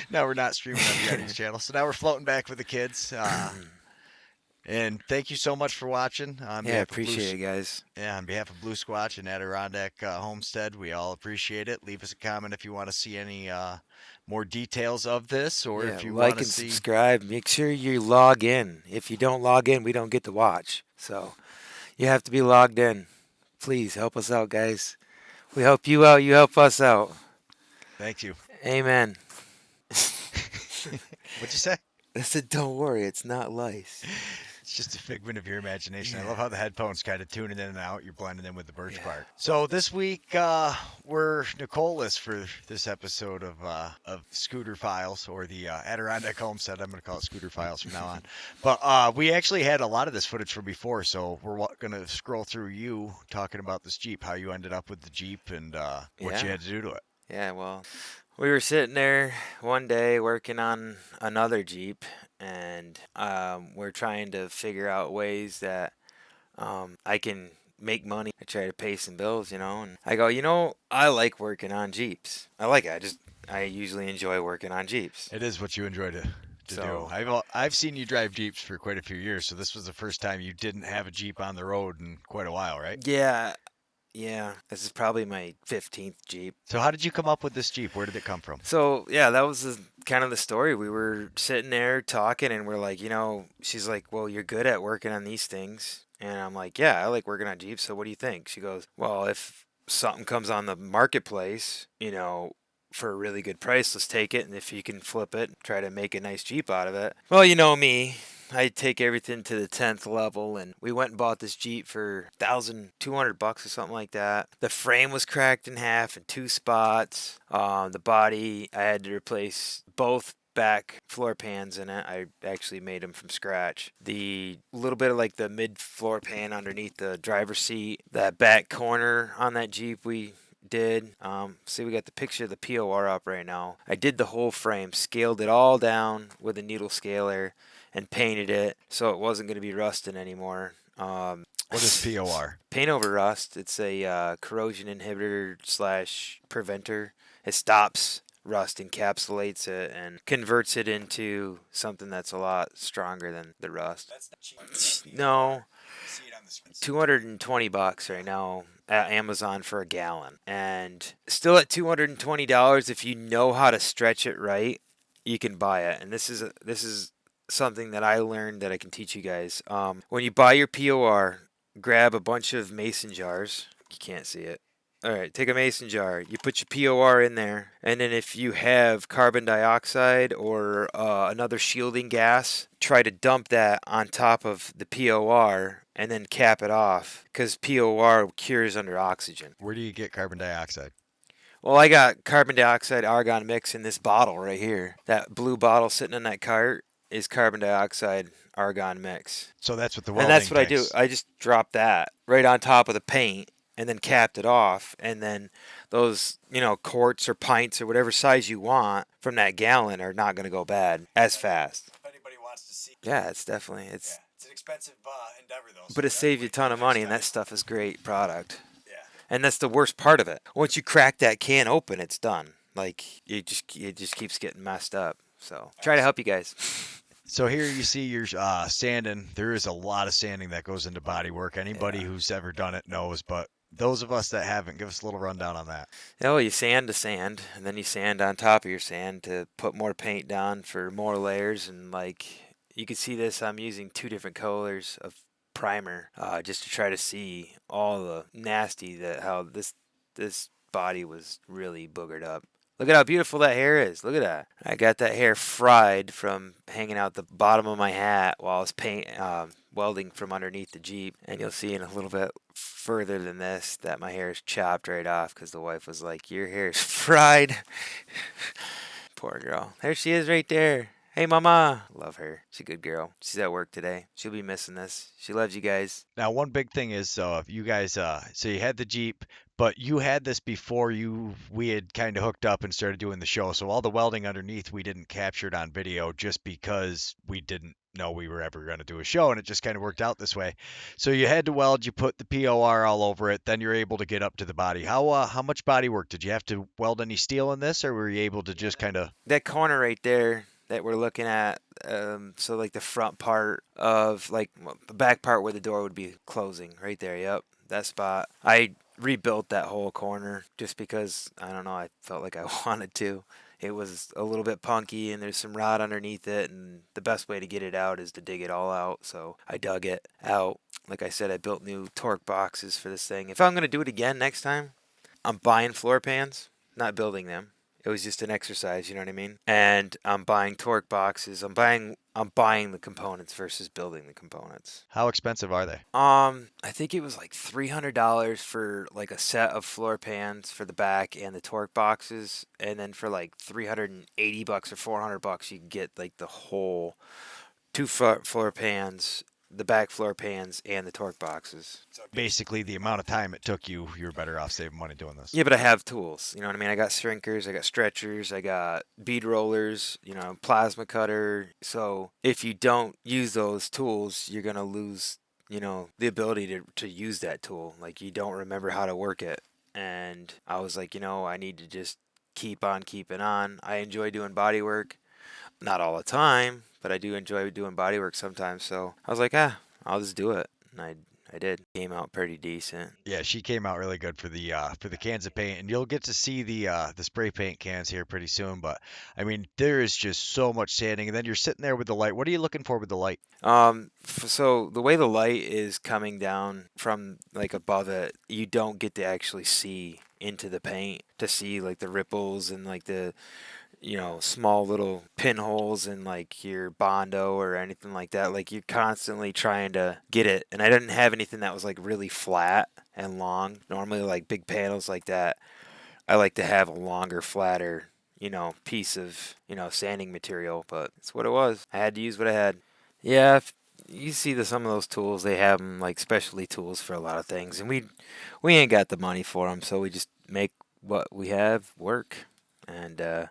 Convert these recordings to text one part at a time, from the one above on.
Now we're not streaming on the Yardies channel, so now we're floating back with the kids. And thank you so much for watching. On Yeah, behalf of Blue, appreciate it, guys. yeah, on behalf of Blue Squatch and Adirondack Homestead, we all appreciate it. Leave us a comment if you want to see any more details of this, or Yeah, if you want like to and see. subscribe. Make sure you log in. If you don't log in, we don't get to watch. So you have to be logged in. Please help us out, guys. We help you out. You help us out. Thank you. Amen. What'd you say? I said, don't worry, it's not lice. It's just a figment of your imagination. I Yeah, love how the headphones kind of tune in and out. You're blending in with the birch yeah. bark. So this week we're Nicole's for this episode of Scooter Files, or the Adirondack Homestead. I'm going to call it Scooter Files from now on. But we actually had a lot of this footage from before, so we're going to scroll through you talking about this Jeep, how you ended up with the Jeep, and what you Yeah. had to do to it. Yeah, well, we were sitting there one day working on another Jeep, and we're trying to figure out ways that I can make money. I try to pay some bills, and I go, I like working on Jeeps. I like it. I usually enjoy working on Jeeps. It is what you enjoy to do. So, I've seen you drive Jeeps for quite a few years, so this was the first time you didn't have a Jeep on the road in quite a while, right? yeah, yeah, this is probably my 15th Jeep. So how did you come up with this Jeep? Where did it come from? So, yeah, that was kind of the story. We were sitting there talking, and we're like, she's like, well, you're good at working on these things. And I'm like, yeah, I like working on Jeeps. So what do you think? She goes, well, if something comes on the marketplace, for a really good price, let's take it. And if you can flip it, try to make a nice Jeep out of it. Well, you know me. I take everything to the 10th level, and we went and bought this Jeep for $1,200 or something like that. The frame was cracked in half in two spots. The body, I had to replace both back floor pans in it. I actually made them from scratch. The little bit of like the mid floor pan underneath the driver's seat, that back corner on that Jeep we did. See, we got the picture of the POR up right now. I did the whole frame, scaled it all down with a needle scaler, and painted it so it wasn't going to be rusting anymore. What is POR? Paint over rust. It's a corrosion inhibitor slash preventer. It stops rust, encapsulates it, and converts it into something that's a lot stronger than the rust. That's not cheap. No, See it on the screen. $220 right now at Amazon for a gallon, and still at $220 if you know how to stretch it right, you can buy it. And this is something that I learned that I can teach you guys. When you buy your POR, grab a bunch of mason jars. You can't see it. All right, take a mason jar. You put your POR in there, and then if you have carbon dioxide or another shielding gas, try to dump that on top of the POR and then cap it off, because POR cures under oxygen. Where do you get carbon dioxide? Well, I got carbon dioxide argon mix in this bottle right here. That blue bottle sitting in that cart is carbon dioxide argon mix. So that's what the And welding that's what I do. tanks. I just drop that right on top of the paint and then capped it off. And then those, quarts or pints or whatever size you want from that gallon are not going to go bad as fast. If anybody wants to see, Yeah, it's definitely, it's an expensive endeavor though. but it saves you a ton of money, and that stuff is great product. Yeah. And that's the worst part of it. Once you crack that can open, it's done. Like, it just keeps getting messed up. So try to help you guys. So here you see you're sanding. There is a lot of sanding that goes into body work. Anybody Yeah. who's ever done it knows, but those of us that haven't, give us a little rundown on that. Oh, you sand to sand, and then you sand on top of your sand to put more paint down for more layers. And like you can see this, I'm using two different colors of primer just to try to see all the nasty that how this body was really boogered up. Look at how beautiful that hair is. Look at that. I got that hair fried from hanging out the bottom of my hat while I was welding from underneath the Jeep. And you'll see in a little bit further than this that my hair is chopped right off because the wife was like, your hair is fried. Poor girl. There she is right there. Hey, Mama. Love her. She's a good girl. She's at work today. She'll be missing this. She loves you guys. Now, one big thing is, you guys, so you had the Jeep, but you had this before we had kind of hooked up and started doing the show. So all the welding underneath we didn't capture it on video just because we didn't know we were ever going to do a show, and it just kind of worked out this way. So you had to weld, you put the POR all over it, then you're able to get up to the body. How much body work did you have to weld any steel in this, or were you able to just kind of? That corner right there that we're looking at, so like the front part of like the back part where the door would be closing right there. Yep, that spot. I rebuilt that whole corner just because I don't know. I felt like I wanted to. It was a little bit punky and there's some rot underneath it, and the best way to get it out is to dig it all out. So I dug it out. Like I said, I built new torque boxes for this thing. If I'm gonna do it again next time, I'm buying floor pans, not building them. It was just an exercise, you know what I mean? And I'm buying torque boxes. I'm buying the components versus building the components. How expensive are they? I think it was like $300 for like a set of floor pans for the back and the torque boxes, and then for like $380 or $400 you can get like the whole two floor pans, the back floor pans, and the torque boxes. Basically, the amount of time it took you, you're better off saving money doing this. Yeah, but I have tools. You know what I mean? I got shrinkers, I got stretchers, I got bead rollers, plasma cutter. So if you don't use those tools, you're going to lose, the ability to use that tool. Like you don't remember how to work it. And I was like, I need to just keep on keeping on. I enjoy doing body work. Not all the time, but I do enjoy doing body work sometimes. So I was like, I'll just do it. And I did. Came out pretty decent. Yeah, she came out really good for the cans of paint, and you'll get to see the spray paint cans here pretty soon. But I mean, there is just so much sanding, and then you're sitting there with the light. What are you looking for with the light? So the way the light is coming down from like above it, you don't get to actually see into the paint to see like the ripples and like the small little pinholes in like your Bondo or anything like that. Like you're constantly trying to get it. And I didn't have anything that was like really flat and long. Normally, like big panels like that, I like to have a longer, flatter, piece of, sanding material. But it's what it was. I had to use what I had. Yeah, if you see some of those tools, they have them like specialty tools for a lot of things. And we ain't got the money for them, so we just make what we have work. And,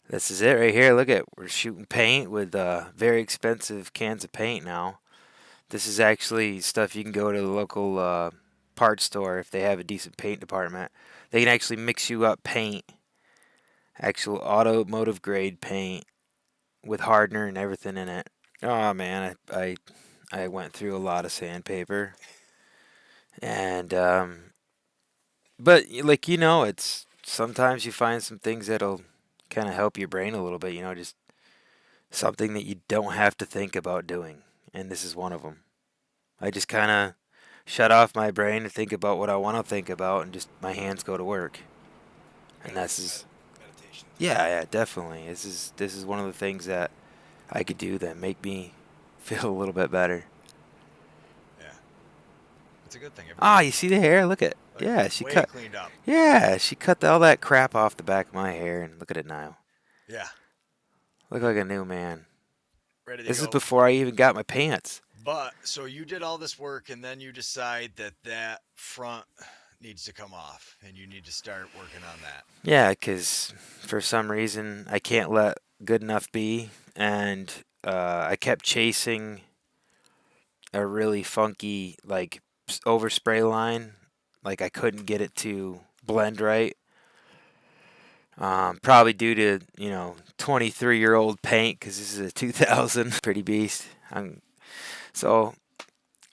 this is it right here. Look at, we're shooting paint with very expensive cans of paint now. This is actually stuff you can go to the local parts store if they have a decent paint department. They can actually mix you up paint, actual automotive grade paint with hardener and everything in it. Oh man, I went through a lot of sandpaper, and but like it's sometimes you find some things that'll kind of help your brain a little bit. Just something that you don't have to think about doing, and this is one of them. I just kind of shut off my brain to think about what I want to think about, and just my hands go to work. And that's is Meditation. yeah, definitely. This is one of the things that I could do that make me feel a little bit better. Yeah, it's a good thing. Ah, you see the hair? Look at Like, yeah, she way cut. cleaned up. Yeah, she cut all that crap off the back of my hair, and look at it now. Yeah, Look like a new man. ready to This is go. before I even got my pants. But so you did all this work, and then you decide that front needs to come off, and you need to start working on that. Yeah, because for some reason I can't let good enough be, and I kept chasing a really funky like overspray line. Like I couldn't get it to blend right. Probably due to 23-year-old paint because this is a 2000 pretty beast. So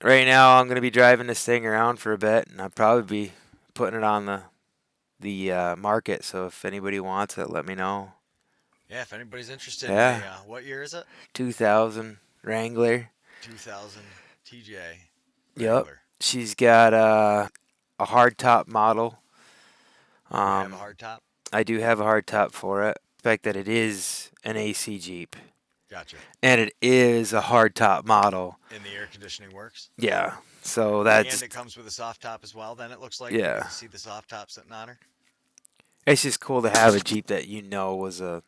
right now I'm gonna be driving this thing around for a bit, and I'll probably be putting it on the market. So if anybody wants it, let me know. Yeah, if anybody's interested in Yeah, what year is it? 2000 Wrangler. 2000 TJ Yep. Wrangler. She's got a hard top model. You have a Um, hard top? I do have a hard top for it. The fact that it is an AC Jeep Gotcha. and it is a hard top model. And the air conditioning works? Yeah. So And that's it comes with a soft top as well, then it looks like. yeah. You see the soft top sitting on her? It's just cool to have a Jeep that was a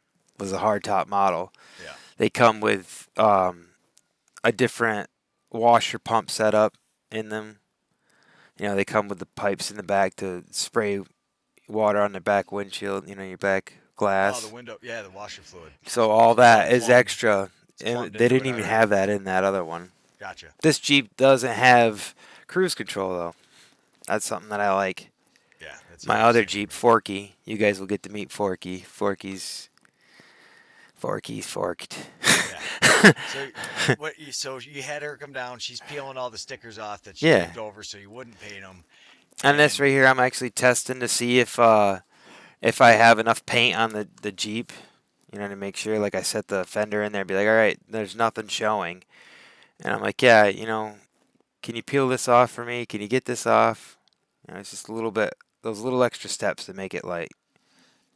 hard top model. Yeah. They come with a different washer pump setup in them. You know, they come with the pipes in the back to spray water on the back windshield, you know, your back Oh, the glass. window. Yeah, the washer fluid. So all So it's all that is plumbed. extra. It's And plumbed they into didn't it even already. have that in that other one. Gotcha. This Jeep doesn't have cruise control though. That's something that I like. Yeah, that's My other interesting. Jeep, Forky, you guys will get to meet Forky. Forky's forked. Yeah. So what? So you had her come down. She's peeling all the stickers off that she Yeah. taped over so you wouldn't paint them. And this And right here, I'm actually testing to see if I have enough paint on the Jeep. You know, to make sure, like I set the fender in there, be like, all right, there's nothing showing. And I'm like, yeah, you know, can you peel this off for me? Can you get this off? You know, it's just a little bit, those little extra steps to make it like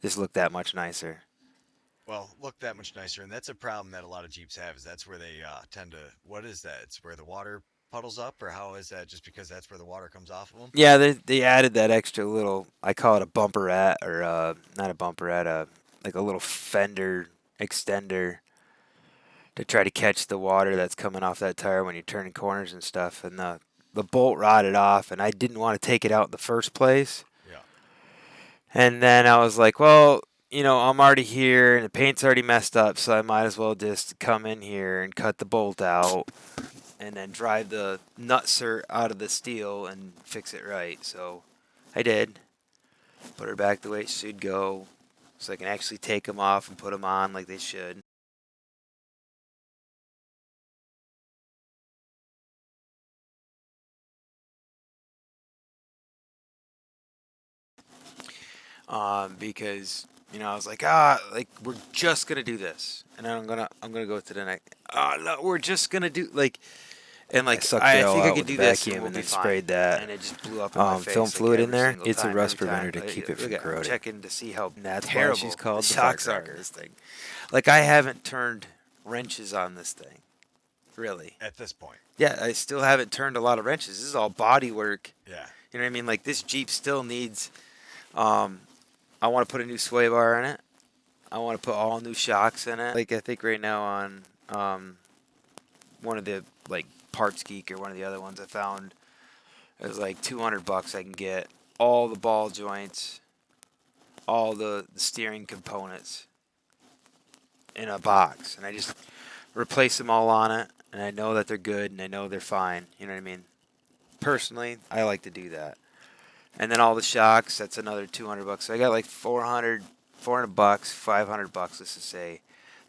just look that much nicer. well, look that much nicer. And that's a problem that a lot of Jeeps have. Is that's where they tend to. What is that? It's where the water puddles up, or how is that? Just because that's where the water comes off of them? Yeah, they added that extra little, I call it a bumperette, or not a bumperette, like a little fender extender to try to catch the water that's coming off that tire when you're turning corners and stuff. And the bolt rotted off, and I didn't want to take it out in the first place. Yeah. And then I was like, well, you know, I'm already here, and the paint's already messed up, so I might as well just come in here and cut the bolt out, and then drive the nutser out of the steel and fix it right. So I did. Put her back the way it should go, so I can actually take them off and put them on like they should. Because you know I was like like we're just gonna do this, and then I'm gonna go to the next. No, we're just gonna do like and I like sucked it I all think I out could with the do this and vacuum we'll and be then fine. sprayed that And it just blew up in my face film like fluid in every there. single It's a time. rust Every time. preventer to keep it from Look at, I'm corroding. checking to see how And that's why terrible she's called the the shocks are in firecracker. this thing. Like I haven't turned wrenches on this thing, really. At this point. Yeah, I still haven't turned a lot of wrenches. This is all body work. Yeah. You know what I mean? Like this Jeep still needs. Um, I want to put a new sway bar in it. I want to put all new shocks in it. Like I think right now on one of the like Parts Geek or one of the other ones I found, it was like $200. I can get all the ball joints, all the steering components in a box, and I just replace them all on it, and I know that they're good and I know they're fine. You know what I mean? Personally, I like to do that. And then all the shocks, that's another $200. So I got like 400 bucks, $500, let's just say,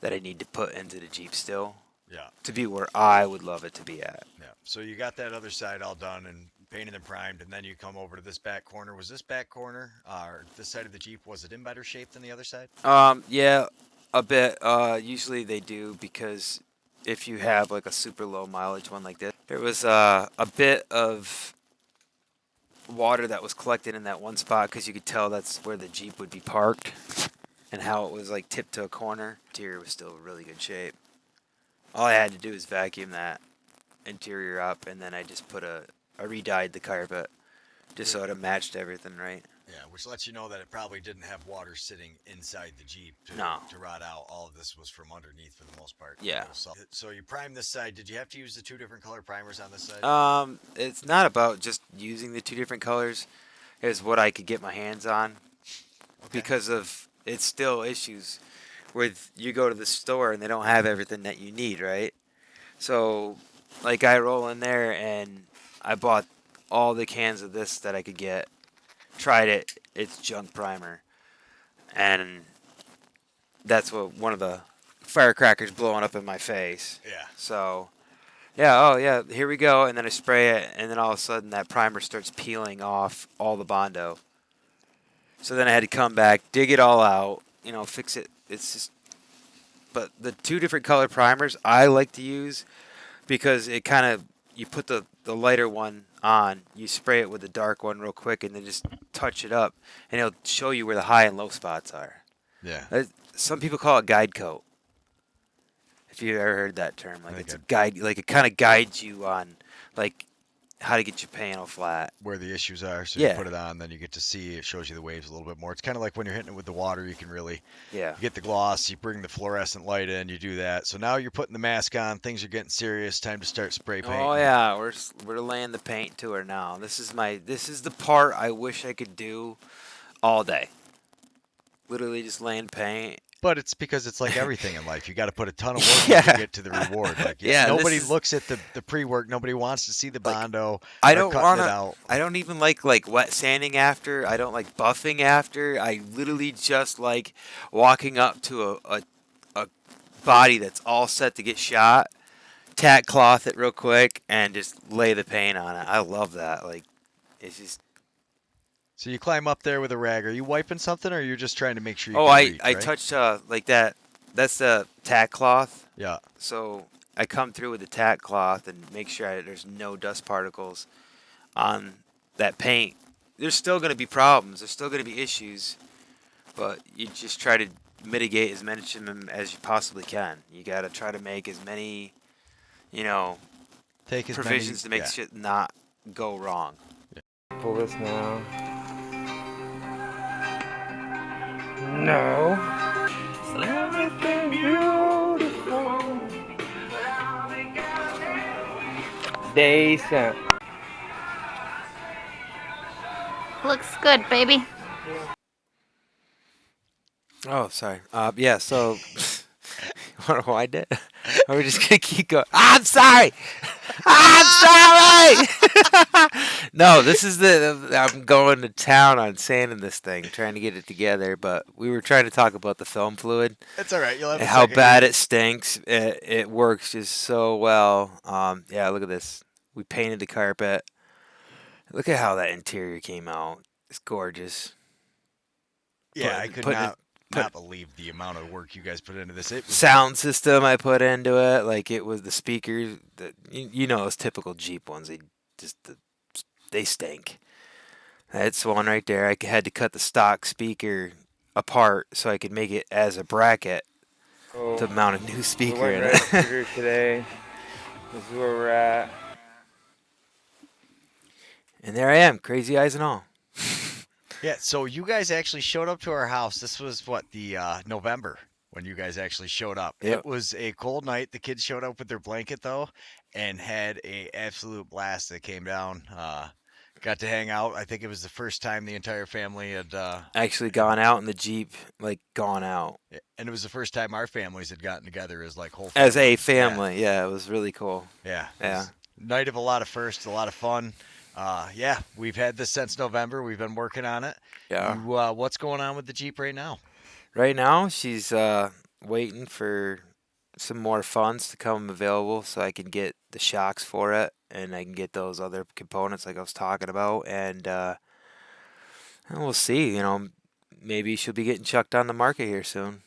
that I need to put into the Jeep still Yeah. to be where I would love it to be at. Yeah. So you got that other side all done and painted and primed, and then you come over to this back corner. Was this back corner, or this side of the Jeep, was it in better shape than the other side? Yeah, a bit. Usually they do because if you have like a super low mileage one like this, there was a bit of water that was collected in that one spot because you could tell that's where the Jeep would be parked and how it was like tipped to a corner. Interior was still in really good shape. All I had to do was vacuum that interior up, and then I just I re-dyed the carpet just so it matched everything right. Yeah, which lets you know that it probably didn't have water sitting inside the Jeep No. to rot out. All of this was from underneath for the most part. Yeah. So you primed this side. Did you have to use the two different color primers on this side? It's not about just using the two different colors. It's what I could get my hands on because of it's still issues with you go to the store and they don't have everything that you need, right? So, like I roll in there and I bought all the cans of this that I could get. Tried it. It's junk primer, and that's what one of the firecrackers blowing up in my face. Yeah. So, yeah, oh yeah, here we go. And then I spray it, and then all of a sudden that primer starts peeling off all the Bondo. So then I had to come back, dig it all out, you know, fix it. It's just, but the two different color primers I like to use because it kind of, you put the lighter one on, you spray it with the dark one real quick, and then just touch it up, and it'll show you where the high and low spots are. Yeah. Some people call it guide coat. If you've ever heard that term, like I it's a think guide, like it kind of guides you on, like how to get your panel flat. where the issues are. So you Yeah, put it on, then you get to see. It shows you the waves a little bit more. It's kind of like when you're hitting it with the water. You can really yeah. you get the gloss. You bring the fluorescent light in. You do that. So now you're putting the mask on. Things are getting serious. Time to start spray Oh painting. yeah, we're laying the paint to her now. This is the part I wish I could do all day. Literally just laying paint. But it's because it's like everything in life. You got to put a ton of work in to Yeah. get to the reward. Like, yeah, Yeah, this nobody is looks at the pre-work. Nobody wants to see the like bondo I or don't cutting it wanna. out. I don't even like wet sanding after. I don't like buffing after. I literally just like walking up to a body that's all set to get shot, tack cloth it real quick, and just lay the paint on it. I love that. Like it's just. So you climb up there with a rag. Are you wiping something, or you're just trying to make sure you Oh, can reach, I right? touched like that. That's the tack cloth. Yeah. So I come through with the tack cloth and make sure there's no dust particles on that paint. There's still going to be problems. There's still going to be issues, but you just try to mitigate as many of them as you possibly can. You got to try to make as many, you know, Take as many. provisions to make Yeah. shit not go wrong. Pull this now. No. Everything beautiful. Decent. Looks good, baby. Oh, sorry. Yeah. So, what do I did? Are we just gonna keep going? I'm sorry. I'm sorry. No, this is I'm going to town on sanding this thing, trying to get it together. But we were trying to talk about the film fluid It's all right. You'll have and a how second. bad it stinks. It works just so well. Yeah, look at this. We painted the carpet. Look at how that interior came out. It's gorgeous. Yeah, I Putting could putting it, not believe the amount of work you guys put into this. It was sound system I put into it, like it was the speakers. You know those typical Jeep ones. They stink. That's one right there. I had to cut the stock speaker apart so I could make it as a bracket Oh, to mount a new we speaker went in right it. through today. This is where we're at. And there I am, crazy eyes and all. yeah. So you guys actually showed up to our house. This was what the November when you guys actually showed up. Yep. It was a cold night. The kids showed up with their blanket though, and had a absolute blast. They came down. Got to hang out. I think it was the first time the entire family had Actually gone out in the Jeep, like gone out and it was the first time our families had gotten together as like whole as a families. family. Yeah, it was really cool. Yeah. It Yeah. was a night of a lot of firsts, a lot of fun. Yeah, we've had this since November. We've been working on it. Yeah. What's going on with the Jeep right now? Right now, she's waiting for some more funds to come available so I can get the shocks for it and I can get those other components like I was talking about. And we'll see. Maybe she'll be getting chucked on the market here soon.